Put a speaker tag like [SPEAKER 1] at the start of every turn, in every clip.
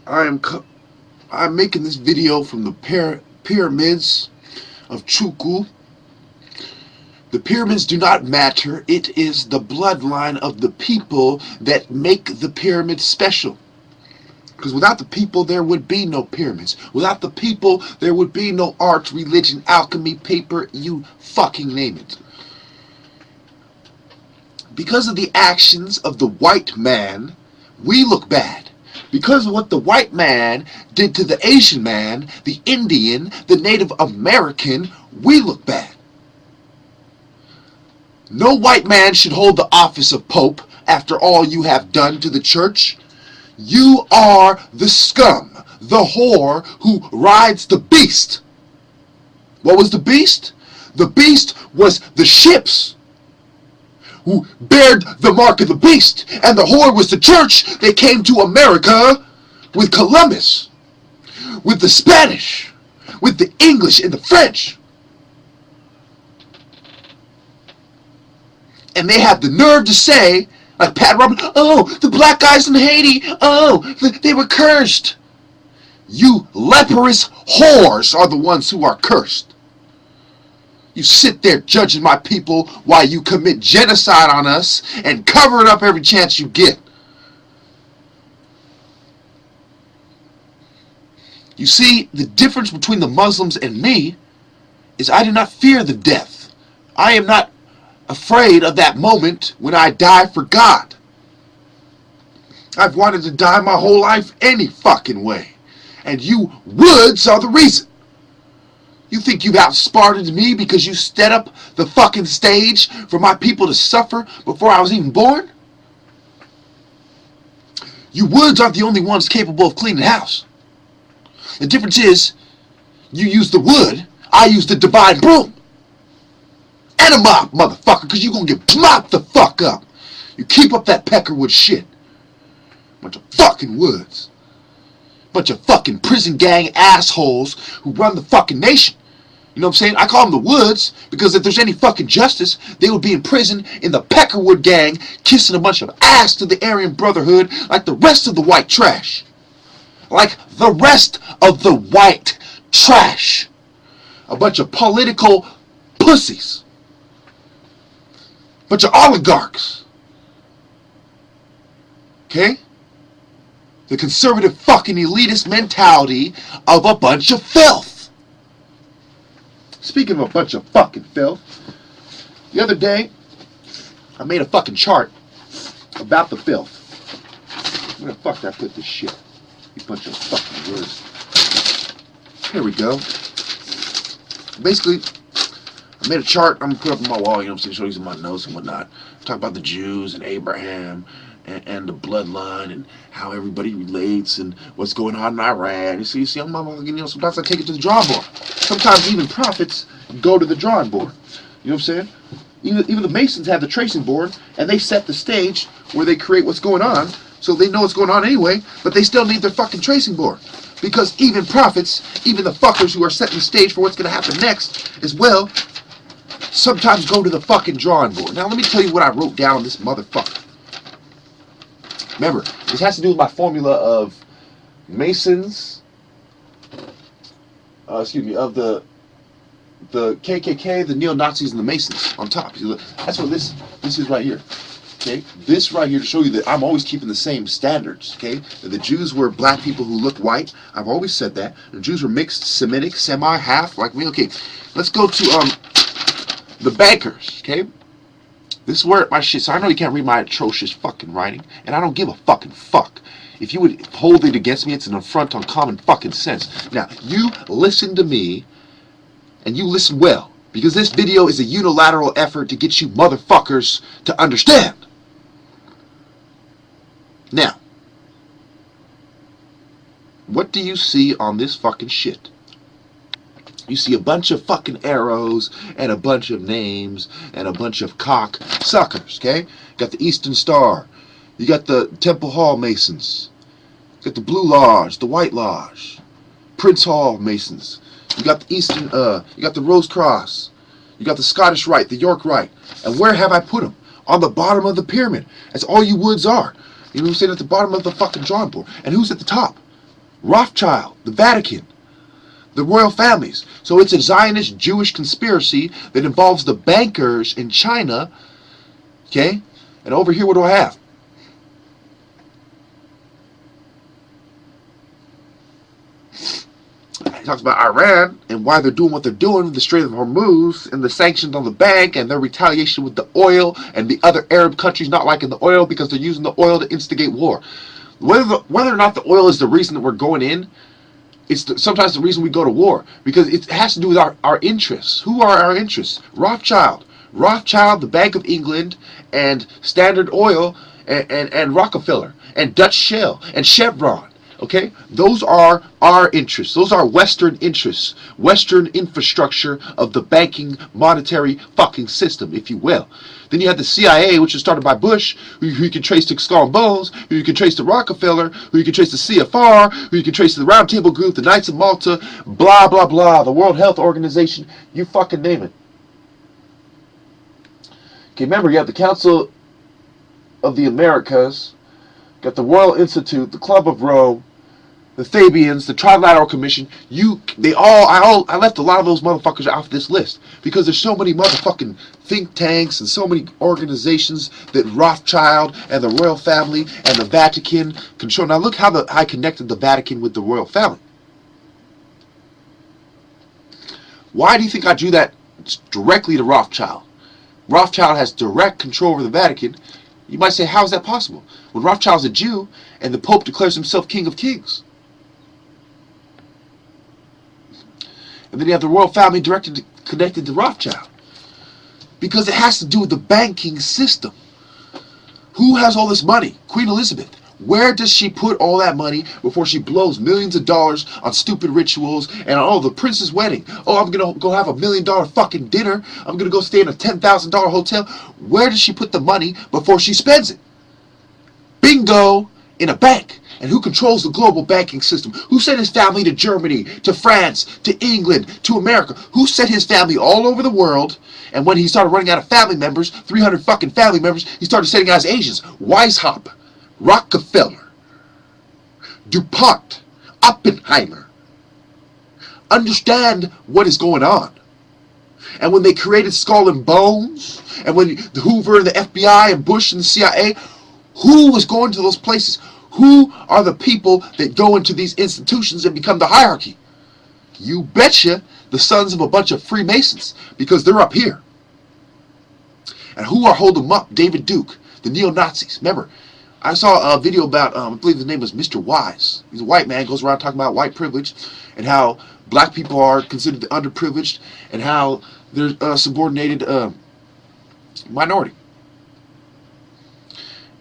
[SPEAKER 1] I'm making this video from the pyramids of Chuku. The pyramids do not matter. It is the bloodline of the people that make the pyramids special. Because without the people, there would be no pyramids. Without the people, there would be no art, religion, alchemy, paper, you fucking name it. Because of the actions of the white man, we look bad. Because of what the white man did to the Asian man, the Indian, the Native American, we look bad. No white man should hold the office of Pope after all you have done to the church. You are the scum, the whore who rides the beast. What was the beast? The beast was the ships who bared the mark of the beast, and the whore was the church that came to America with Columbus, with the Spanish, with the English and the French. And they have the nerve to say, like Pat Robertson, oh, the black guys in Haiti, oh, they were cursed. You leprous whores are the ones who are cursed. You sit there judging my people while you commit genocide on us and cover it up every chance you get. You see, the difference between the Muslims and me is I do not fear the death. I am not afraid of that moment when I die for God. I've wanted to die my whole life any fucking way. And you woods are the reason. You think you've outsmarted me because you set up the fucking stage for my people to suffer before I was even born? You woods aren't the only ones capable of cleaning the house. The difference is, you use the wood, I use the divine broom. And a mop, motherfucker, because you're going to get mopped the fuck up. You keep up that peckerwood shit. Bunch of fucking woods. Bunch of fucking prison gang assholes who run the fucking nation. You know what I'm saying? I call them the woods because if there's any fucking justice, they would be in prison in the peckerwood gang, kissing a bunch of ass to the Aryan Brotherhood like the rest of the white trash. Like the rest of the white trash. A bunch of political pussies. Bunch of oligarchs. Okay? The conservative fucking elitist mentality of a bunch of filth. Speaking of a bunch of fucking filth, the other day, I made a fucking chart about the filth. Where the fuck did I put this shit? You bunch of fucking words. Here we go. Basically, I made a chart I'm going to put up on my wall, you know what I'm saying, show you some of my notes and whatnot. Talk about the Jews and Abraham and the bloodline and how everybody relates and what's going on in Iran. You see, I'm you know, sometimes I take it to the drawing board. Sometimes even prophets go to the drawing board. You know what I'm saying? Even the Masons have the tracing board, and they set the stage where they create what's going on, so they know what's going on anyway, but they still need their fucking tracing board. Because even prophets, even the fuckers who are setting the stage for what's going to happen next as well, sometimes go to the fucking drawing board. Now let me tell you what I wrote down on this motherfucker. Remember, this has to do with my formula of Masons, of the KKK, the neo-Nazis, and the Masons on top. That's what this is right here. Okay, this right here to show you that I'm always keeping the same standards. Okay, the Jews were black people who looked white. I've always said that. The Jews were mixed, Semitic, semi-half, like me. Okay, let's go to the bankers. Okay, this is where my shit. So I know you can't read my atrocious fucking writing, and I don't give a fucking fuck. If you would hold it against me, it's an affront on common fucking sense. Now you listen to me, and you listen well, because this video is a unilateral effort to get you motherfuckers to understand. Now, what do you see on this fucking shit? You see a bunch of fucking arrows and a bunch of names and a bunch of cock suckers, okay? Got the Eastern Star. You got the Temple Hall Masons. You got the Blue Lodge, the White Lodge, Prince Hall Masons. You got the Eastern, you got the Rose Cross. You got the Scottish Rite, the York Rite. And where have I put them? On the bottom of the pyramid. That's all you woods are. You know what I'm saying? At the bottom of the fucking drawing board. And who's at the top? Rothschild, the Vatican, the royal families. So it's a Zionist Jewish conspiracy that involves the bankers in China. Okay? And over here, what do I have? He talks about Iran and why they're doing what they're doing with the Strait of Hormuz and the sanctions on the bank and their retaliation with the oil and the other Arab countries not liking the oil because they're using the oil to instigate war. Whether or not the oil is the reason that we're going in, it's sometimes the reason we go to war, because it has to do with our interests. Who are our interests? Rothschild, the Bank of England, and Standard Oil, and Rockefeller, and Dutch Shell, and Chevron. Okay? Those are our interests. Those are Western interests. Western infrastructure of the banking, monetary fucking system, if you will. Then you have the CIA, which was started by Bush, who you can trace to Skull and Bones, who you can trace to Rockefeller, who you can trace to CFR, who you can trace to the Round Table Group, the Knights of Malta, blah, blah, blah, the World Health Organization, you fucking name it. Okay, remember, you have the Council of the Americas, got the Royal Institute, the Club of Rome, the Fabians, the Trilateral Commission. I left a lot of those motherfuckers off this list because there's so many motherfucking think tanks and so many organizations that Rothschild and the royal family and the Vatican control. Now look how I connected the Vatican with the royal family. Why do you think I drew that directly to Rothschild? Rothschild has direct control over the Vatican. You might say, how is that possible? When Rothschild's a Jew and the Pope declares himself King of Kings. And then you have the royal family connected to Rothschild. Because it has to do with the banking system. Who has all this money? Queen Elizabeth. Where does she put all that money before she blows millions of dollars on stupid rituals and on, oh, the prince's wedding? Oh, I'm going to go have $1 million fucking dinner. I'm going to go stay in a $10,000 hotel. Where does she put the money before she spends it? Bingo! In a bank. And who controls the global banking system? Who sent his family to Germany, to France, to England, to America? Who sent his family all over the world? And when he started running out of family members, 300 fucking family members, he started sending out his Asians. Weishaupt, Rockefeller, DuPont, Oppenheimer. Understand what is going on. And when they created Skull and Bones, and when the Hoover and the FBI and Bush and the CIA, who was going to those places? Who are the people that go into these institutions and become the hierarchy? You betcha the sons of a bunch of Freemasons, because they're up here. And who are holding them up? David Duke, the neo-Nazis. Remember, I saw a video about, I believe his name was Mr. Wise. He's a white man, goes around talking about white privilege and how black people are considered the underprivileged and how they're a subordinated minority.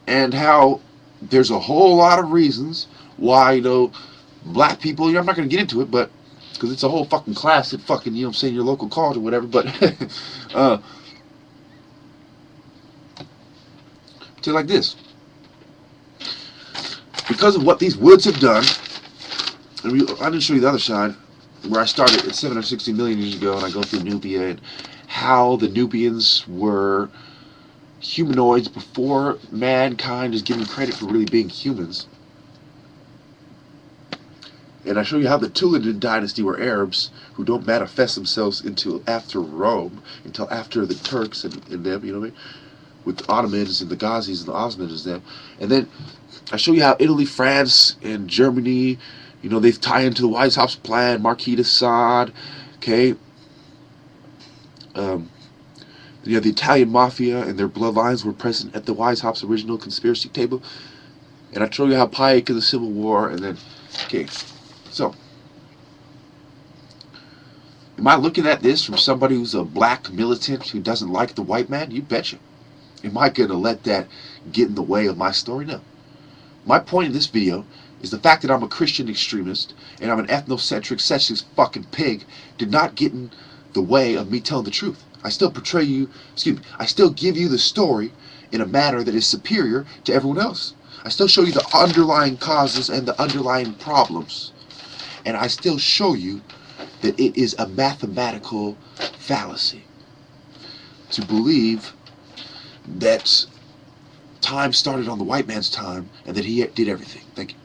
[SPEAKER 1] And how there's a whole lot of reasons why, you know, black people, I'm not going to get into it, but because it's a whole fucking class at fucking, you know what I'm saying, your local college or whatever, but tell you like this. Because of what these woods have done, and I didn't show you the other side, where I started at 760 million years ago, and I go through Nubia, and how the Nubians were humanoids before mankind is given credit for really being humans. And I show you how the Tulidan dynasty were Arabs who don't manifest themselves until after Rome, until after the Turks and them, you know what I mean? With the Ottomans and the Ghazis and the Osmans and them. And then I show you how Italy, France, and Germany, you know, they tie into the Weishaupt plan, Marquis de Sade, okay? You have the Italian mafia and their bloodlines were present at the Weishaupt's original conspiracy table. And I show you how Pike in the Civil War, and then, okay, so, am I looking at this from somebody who's a black militant who doesn't like the white man? You betcha. Am I going to let that get in the way of my story? No. My point in this video is the fact that I'm a Christian extremist and I'm an ethnocentric, sexist fucking pig did not get in the way of me telling the truth. I still portray you, I still give you the story in a manner that is superior to everyone else. I still show you the underlying causes and the underlying problems. And I still show you that it is a mathematical fallacy to believe that time started on the white man's time and that he did everything. Thank you.